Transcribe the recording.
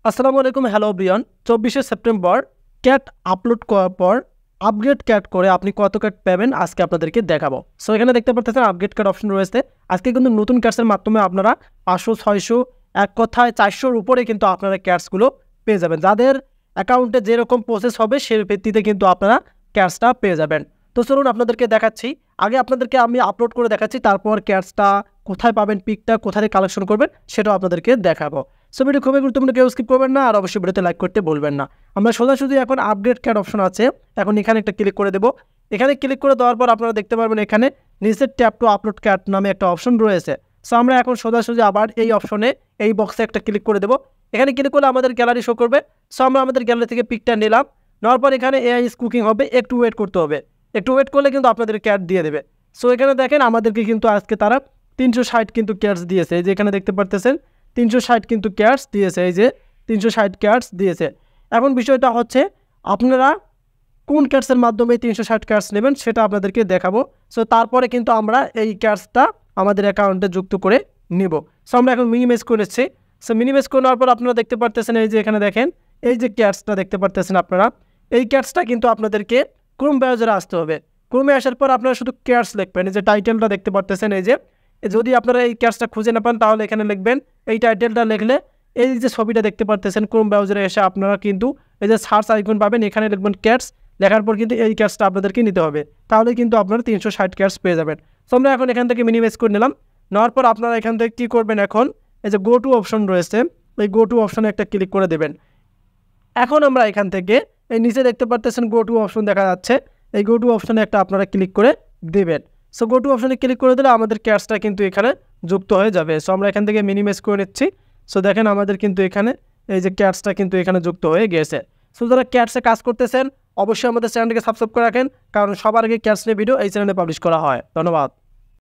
আসসালামু আলাইকুম, hello Brian. 24শে সেপ্টেম্বর ক্যাট আপলোড করার পর আপগ্রেড ক্যাট করে আপনি কত ক্যাট পাবেন আজকে আপনাদেরকে দেখাবো। সো এখানে দেখতে পাচ্ছেন আপগ্রেড ক্যাট অপশন রয়েছে। আজকে কিন্তু নতুন ক্যাটসের মাধ্যমে আপনারা 500, 600, এক কথায় 400-র উপরে কিন্তু আপনারা ক্যাটসগুলো পেয়ে যাবেন। যাদের অ্যাকাউন্টে যেরকম প্রসেস হবে সেই ভিত্তিতে কিন্তু আপনারা ক্যাটসটা পেয়ে যাবেন। তো চলুন আপনাদেরকে দেখাচ্ছি। আগে আপনাদেরকে আমি আপলোড করে দেখাচ্ছি, তারপর ক্যাটসটা কোথায় পাবেন, পিকটা কোথায় কালেকশন করবেন সেটাও আপনাদেরকে দেখাবো। সো ভিডিও খুবই গুরুত্বপূর্ণ, কেউ স্কিপ করবেন না, আর অবশ্যই ভিডিওতে লাইক করতে বলবেন না। আমরা সোজাসুজি এখন আপডেট ক্যাট অপশন আছে, এখন এখানে একটা ক্লিক করে দেবো। এখানে ক্লিক করে দেওয়ার পর আপনারা দেখতে পারবেন এখানে নিচের ট্যাপ টু আপলোড ক্যাট নামে একটা অপশন রয়েছে। সো আমরা এখন সোজাসুজি আবার এই অপশনে এই বক্সে একটা ক্লিক করে দেবো। এখানে ক্লিক করলে আমাদের গ্যালারি শো করবে। সো আমরা আমাদের গ্যালারি থেকে পিকটা নিলাম, নেওয়ার পর এখানে এআই ইজ কুকিং হবে, একটু ওয়েট করতে হবে। একটু ওয়েট করলে কিন্তু আপনাদের ক্যাট দিয়ে দেবে। সো এখানে দেখেন আমাদেরকে কিন্তু আজকে তারা 360 কিন্তু ক্যাটস দিয়েছে। এই যে এখানে দেখতে পারতেছেন 360 কিন্তু ক্যাটস দিয়েছে, এই যে 360 ক্যাটস দিয়েছে। এখন বিষয়টা হচ্ছে আপনারা কোন ক্যাটসের মাধ্যমে 360 ক্যাটস নেবেন সেটা আপনাদেরকে দেখাবো। সো তারপরে কিন্তু আমরা এই ক্যাটসটা আমাদের অ্যাকাউন্টে যুক্ত করে নিব। সো আমরা এখন মিনিমাইজ করেছি। সো মিনিমাইজ করে নেওয়ার পর আপনারা দেখতে পারতেছেন এই যে এখানে দেখেন এই যে ক্যাটসটা দেখতে পারতেছেন আপনারা, এই ক্যাটসটা কিন্তু আপনাদেরকে ক্রোম ব্রাউজারে আসতে হবে। ক্রোমে আসার পর আপনারা শুধু ক্যাটস লিখবেন, এই যে টাইটেলটা দেখতে পারতেছেন, এই যে যদি আপনারা এই ক্যাটসটা খুঁজে না পান তাহলে এখানে লিখবেন। এই টাইটেলটা লিখলে এই যে ছবিটা দেখতে পারতেছেন ক্রোম ব্রাউজারে এসে আপনারা কিন্তু এই যে সার্চ আইকন পাবেন, এখানে লিখবেন ক্যাটস, লেখার পর কিন্তু এই ক্যাটসটা আপনাদেরকে নিতে হবে, তাহলে কিন্তু আপনারা 360 ক্যাটস পেয়ে যাবেন। তো আমরা এখন এখান থেকে মিনিমাইজ করে নিলাম। নেওয়ার পর আপনারা এখান থেকে কী করবেন, এখন এই যে গো টু অপশন রয়েছে, এই গো টু অপশনে একটা ক্লিক করে দেবেন। এখন আমরা এখান থেকে এই নিচে দেখতে পারতেছেন গো টু অপশন দেখা যাচ্ছে, এই গো টু অপশনে একটা আপনারা ক্লিক করে দেবেন। সো গো টু অপশনে ক্লিক করে দিলে আমাদের ক্যাটসটা কিন্তু এখানে যুক্ত হয়ে যাবে। সো আমরা এখান থেকে মিনিমাইজ করে নিচ্ছি। সো দেখেন আমাদের কিন্তু এখানে এই যে ক্যাটসটা কিন্তু এখানে যুক্ত হয়ে গেছে। সো যারা ক্যাটসে কাজ করতেছেন অবশ্যই আমাদের চ্যানেলটিকে সাবস্ক্রাইব করে রাখেন, কারণ সবার আগে ক্যাটস নিয়ে ভিডিও এই চ্যানেলে পাবলিশ করা হয়। ধন্যবাদ।